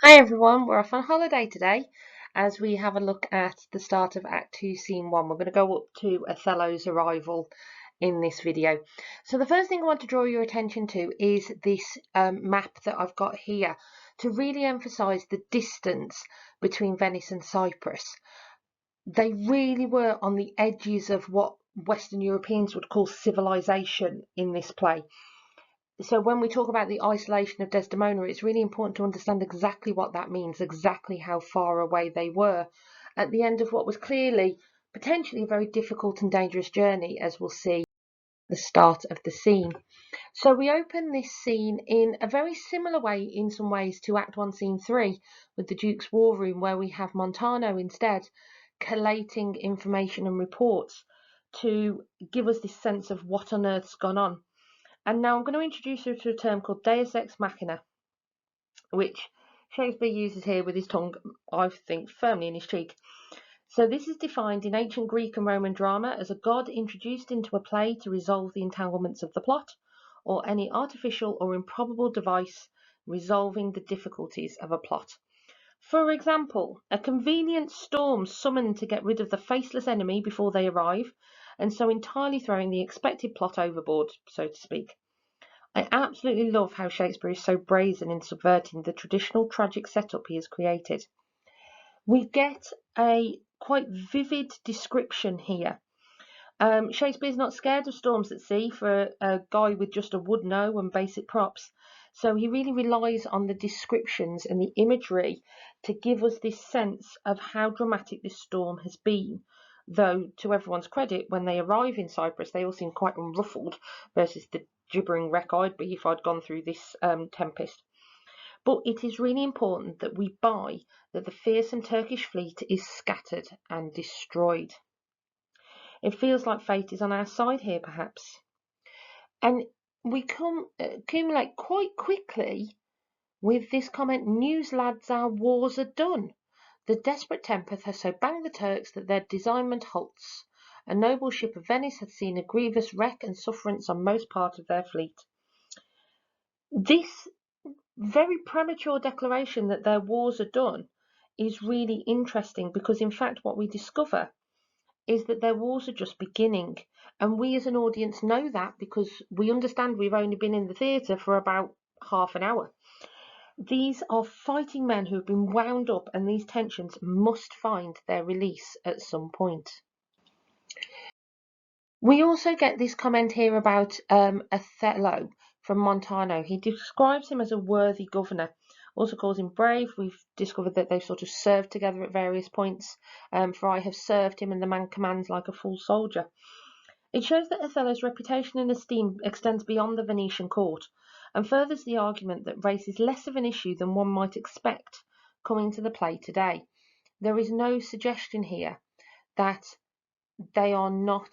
Hi everyone, we're off on holiday today as we have a look at the start of Act 2, Scene 1. We're going to go up to Othello's arrival in this video. So the first thing I want to draw your attention to is this map that I've got here to really emphasise the distance between Venice and Cyprus. They really were on the edges of what Western Europeans would call civilization in this play. So when we talk about the isolation of Desdemona, it's really important to understand exactly what that means, exactly how far away they were at the end of what was clearly potentially a very difficult and dangerous journey, as we'll see at the start of the scene. So we open this scene in a very similar way in some ways to Act 1, Scene 3 with the Duke's War Room, where we have Montano instead collating information and reports to give us this sense of what on earth's gone on. And now I'm going to introduce you to a term called Deus ex machina, which Shakespeare uses here with his tongue, I think, firmly in his cheek. So this is defined in ancient Greek and Roman drama as a god introduced into a play to resolve the entanglements of the plot, or any artificial or improbable device resolving the difficulties of a plot. For example, a convenient storm summoned to get rid of the faceless enemy before they arrive, and so entirely throwing the expected plot overboard, so to speak. I absolutely love how Shakespeare is so brazen in subverting the traditional tragic setup he has created. We get a quite vivid description here. Shakespeare's not scared of storms at sea for a guy with just a wood know and basic props. So he really relies on the descriptions and the imagery to give us this sense of how dramatic this storm has been. Though, to everyone's credit, when they arrive in Cyprus, they all seem quite unruffled versus the gibbering wreck I'd be if I'd gone through this tempest. But it is really important that we buy that the fearsome Turkish fleet is scattered and destroyed. It feels like fate is on our side here, perhaps. And we accumulate quite quickly with this comment, "News, lads, our wars are done. The desperate tempest has so banged the Turks that their designment halts. A noble ship of Venice hath seen a grievous wreck and sufferance on most part of their fleet." This very premature declaration that their wars are done is really interesting because, in fact, what we discover is that their wars are just beginning. And we as an audience know that because we understand we've only been in the theatre for about half an hour. These are fighting men who have been wound up, and these tensions must find their release at some point. We also get this comment here about Othello from Montano. He describes him as a worthy governor, also calls him brave. We've discovered that they've sort of served together at various points. For I have served him, and the man commands like a full soldier. It shows that Othello's reputation and esteem extends beyond the Venetian court, and furthers the argument that race is less of an issue than one might expect coming to the play today. There is no suggestion here that they are not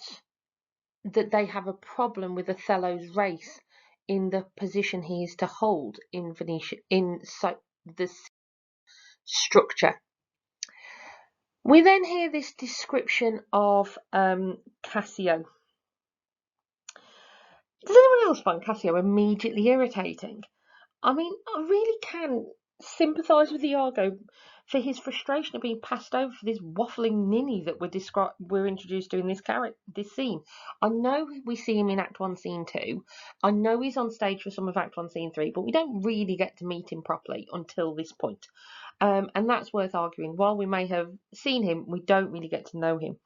that they have a problem with Othello's race in the position he is to hold in Venetia in the structure. We then hear this description of Cassio. Does anyone else find Cassio immediately irritating? I mean, I really can sympathise with Iago for his frustration of being passed over for this waffling ninny that we're introduced to in this scene. I know we see him in Act 1, Scene 2. I know he's on stage for some of Act 1, Scene 3, but we don't really get to meet him properly until this point. And that's worth arguing. While we may have seen him, we don't really get to know him.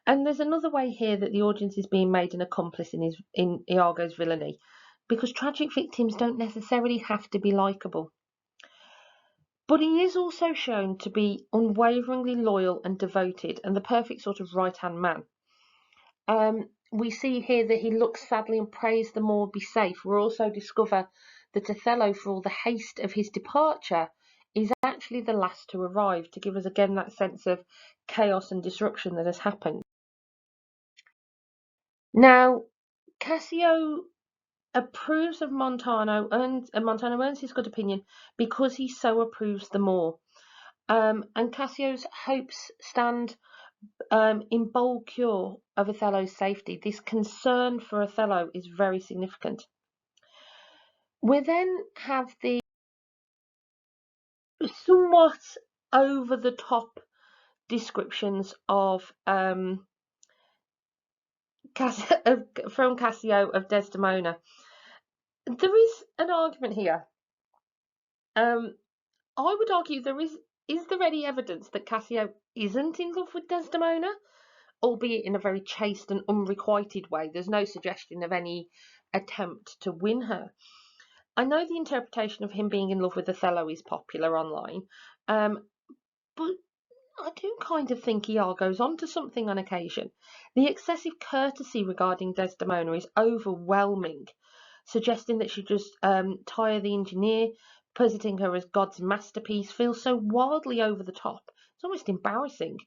And there's another way here that the audience is being made an accomplice in Iago's villainy, because tragic victims don't necessarily have to be likeable. But he is also shown to be unwaveringly loyal and devoted, and the perfect sort of right-hand man. We see here that he looks sadly and prays the more be safe. We also discover that Othello, for all the haste of his departure, is actually the last to arrive, to give us again that sense of chaos and disruption that has happened. Now, Cassio approves of Montano, and Montano earns his good opinion because he so approves the more. And Cassio's hopes stand in bold cure of Othello's safety. This concern for Othello is very significant. We then have the somewhat over the top descriptions of from Cassio of Desdemona. There is an argument here. I would argue is there any evidence that Cassio isn't in love with Desdemona, albeit in a very chaste and unrequited way. There's no suggestion of any attempt to win her. I know the interpretation of him being in love with Othello is popular online, but I do kind of think Iago's onto something on occasion. The excessive courtesy regarding Desdemona is overwhelming, suggesting that she just Tyre the engineer, positing her as God's masterpiece, feels so wildly over the top. It's almost embarrassing,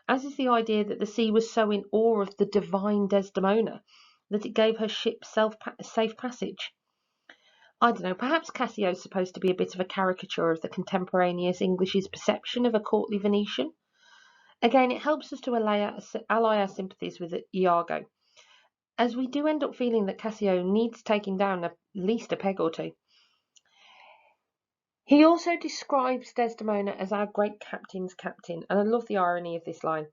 as is the idea that the sea was so in awe of the divine Desdemona that it gave her ship safe passage. I don't know, perhaps Cassio's supposed to be a bit of a caricature of the contemporaneous English's perception of a courtly Venetian. Again, it helps us to ally our sympathies with Iago, as we do end up feeling that Cassio needs taking down at least a peg or two. He also describes Desdemona as our great captain's captain, and I love the irony of this line.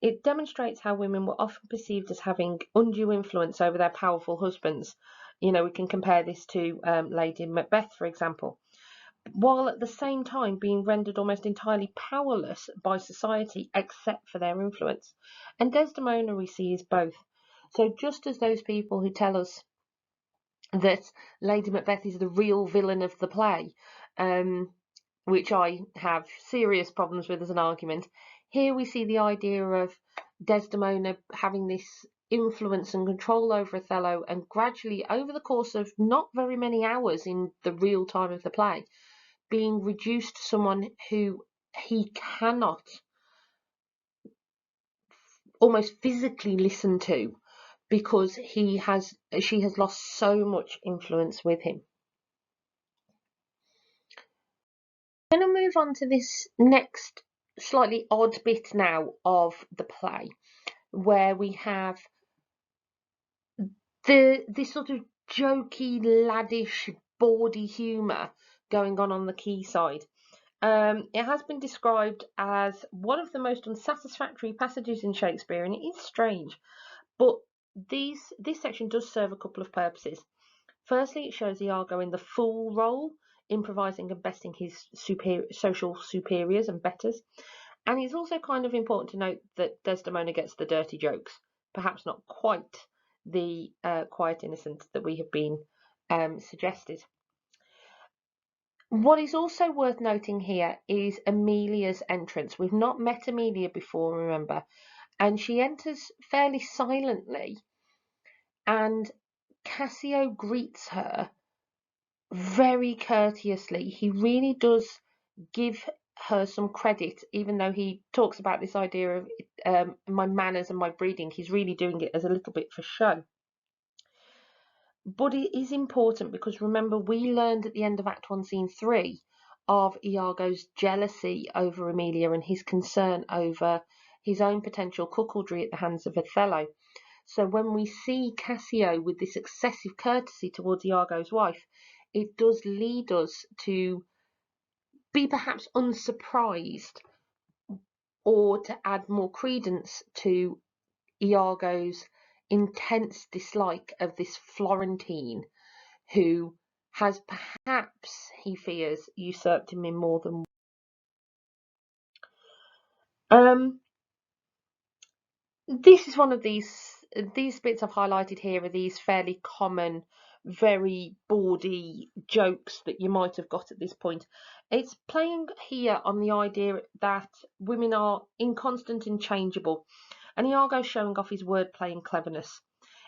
It demonstrates how women were often perceived as having undue influence over their powerful husbands. You know, we can compare this to Lady Macbeth, for example, while at the same time being rendered almost entirely powerless by society except for their influence. And Desdemona we see is both. So just as those people who tell us that Lady Macbeth is the real villain of the play, which I have serious problems with as an argument, here we see the idea of Desdemona having this influence and control over Othello, and gradually over the course of not very many hours in the real time of the play, being reduced to someone who he cannot almost physically listen to because she has lost so much influence with him. I'm going to move on to this next slightly odd bit now of the play, where we have this sort of jokey, laddish, bawdy humour going on the quayside. It has been described as one of the most unsatisfactory passages in Shakespeare, and it is strange, but this section does serve a couple of purposes. Firstly, it shows Iago in the fool role, improvising and besting his social superiors and betters. And it's also kind of important to note that Desdemona gets the dirty jokes, perhaps not quite the quiet innocence that we have been suggested. What is also worth noting here is Amelia's entrance. We've not met Amelia before, remember, and she enters fairly silently, and Cassio greets her very courteously. He really does give her some credit, even though he talks about this idea of my manners and my breeding. He's really doing it as a little bit for show. But it is important because remember, we learned at the end of Act 1, Scene 3 of Iago's jealousy over Amelia and his concern over his own potential cuckoldry at the hands of Othello. So when we see Cassio with this excessive courtesy towards Iago's wife, it does lead us to be perhaps unsurprised, or to add more credence to Iago's intense dislike of this Florentine who has perhaps, he fears, usurped him in more than this is one of these bits I've highlighted here are these fairly common, very bawdy jokes that you might have got at this point. It's playing here on the idea that women are inconstant and changeable, and Iago's showing off his wordplay and cleverness.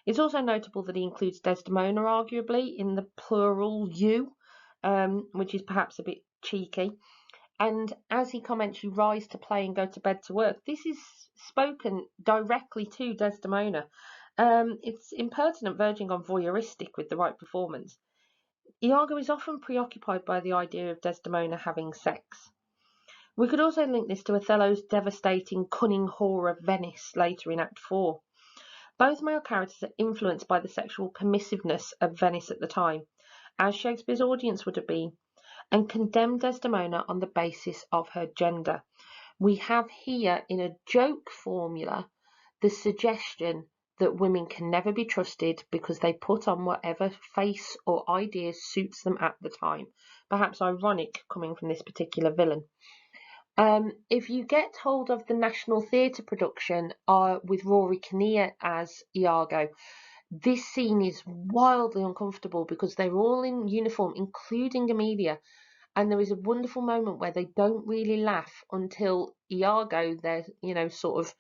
It's also notable that he includes Desdemona, arguably, in the plural you, which is perhaps a bit cheeky. And as he comments, you rise to play and go to bed to work. This is spoken directly to Desdemona. It's impertinent, verging on voyeuristic with the right performance. Iago is often preoccupied by the idea of Desdemona having sex. We could also link this to Othello's devastating cunning whore of Venice later in Act 4. Both male characters are influenced by the sexual permissiveness of Venice at the time, as Shakespeare's audience would have been. and condemn Desdemona on the basis of her gender. We have here, in a joke formula, the suggestion that women can never be trusted because they put on whatever face or idea suits them at the time. Perhaps ironic coming from this particular villain. If you get hold of the National Theatre production with Rory Kinnear as Iago, this scene is wildly uncomfortable because they're all in uniform, including Amelia. And there is a wonderful moment where they don't really laugh until Iago, their, sort of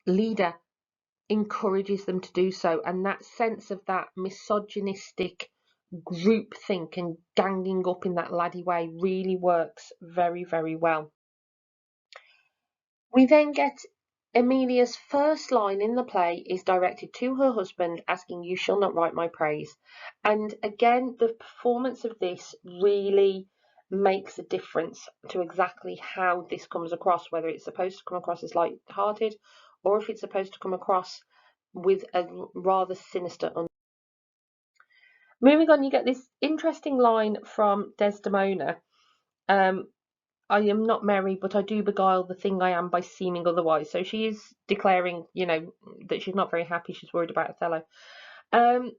leader, encourages them to do so. And that sense of that misogynistic groupthink and ganging up in that laddie way really works very, very well. We then get Amelia's first line in the play is directed to her husband, asking, "You shall not write my praise." And again, the performance of this really makes a difference to exactly how this comes across, whether it's supposed to come across as light-hearted or if it's supposed to come across with a rather sinister. Moving on, you get this interesting line from Desdemona. I am not merry, but I do beguile the thing I am by seeming otherwise. So she is declaring, that she's not very happy. She's worried about Othello.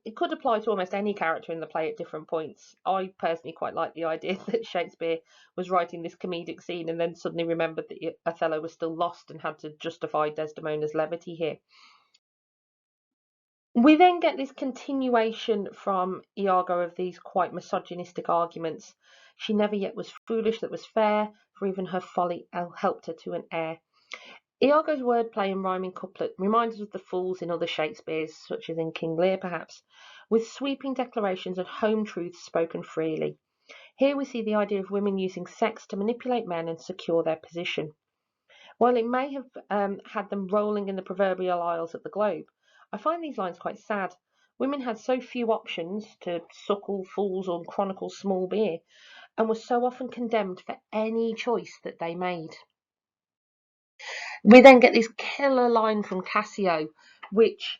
It could apply to almost any character in the play at different points. I personally quite like the idea that Shakespeare was writing this comedic scene and then suddenly remembered that Othello was still lost and had to justify Desdemona's levity here. We then get this continuation from Iago of these quite misogynistic arguments. She never yet was foolish that was fair, for even her folly helped her to an heir. Iago's wordplay and rhyming couplet reminds us of the fools in other Shakespeares, such as in King Lear perhaps, with sweeping declarations and home truths spoken freely. Here we see the idea of women using sex to manipulate men and secure their position. While it may have had them rolling in the proverbial aisles of the globe, I find these lines quite sad. Women had so few options to suckle fools or chronicle small beer, and were so often condemned for any choice that they made. We then get this killer line from Cassio, which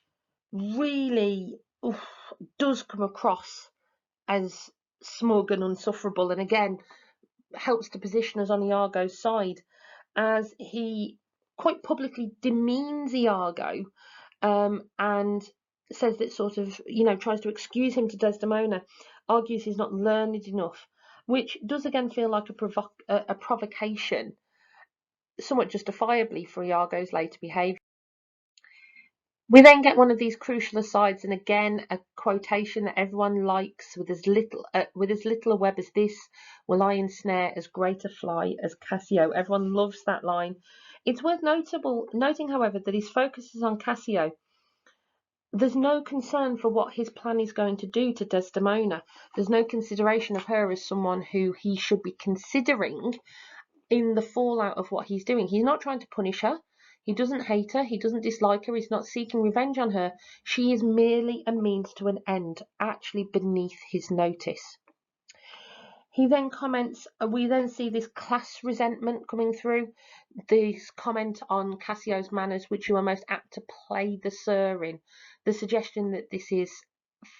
really does come across as smug and unsufferable, and again helps to position us on Iago's side, as he quite publicly demeans Iago, and says that sort of, tries to excuse him to Desdemona, argues he's not learned enough, which does again feel like a provocation, somewhat justifiably, for Iago's later behaviour. We then get one of these crucial asides, and again a quotation that everyone likes: with as little a web as this, will I ensnare as great a fly as Cassio. Everyone loves that line. It's worth noting, however, that his focus is on Cassio. There's no concern for what his plan is going to do to Desdemona. There's no consideration of her as someone who he should be considering in the fallout of what he's doing. He's not trying to punish her. He doesn't hate her. He doesn't dislike her. He's not seeking revenge on her. She is merely a means to an end, actually beneath his notice. He then comments, we then see this class resentment coming through, this comment on Cassio's manners, which you are most apt to play the sir in, the suggestion that this is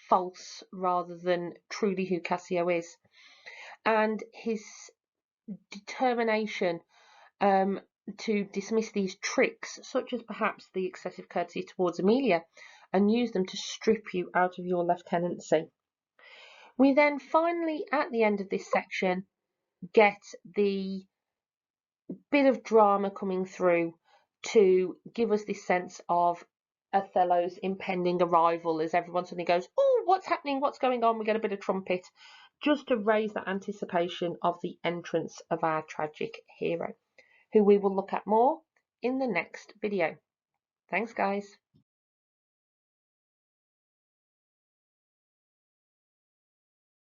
false rather than truly who Cassio is, and his determination to dismiss these tricks, such as perhaps the excessive courtesy towards Amelia, and use them to strip you out of your lieutenancy. We then finally, at the end of this section, get the bit of drama coming through to give us this sense of Othello's impending arrival, as everyone suddenly goes, "Oh, what's happening? What's going on?" We get a bit of trumpet, just to raise that anticipation of the entrance of our tragic hero, who we will look at more in the next video. Thanks, guys.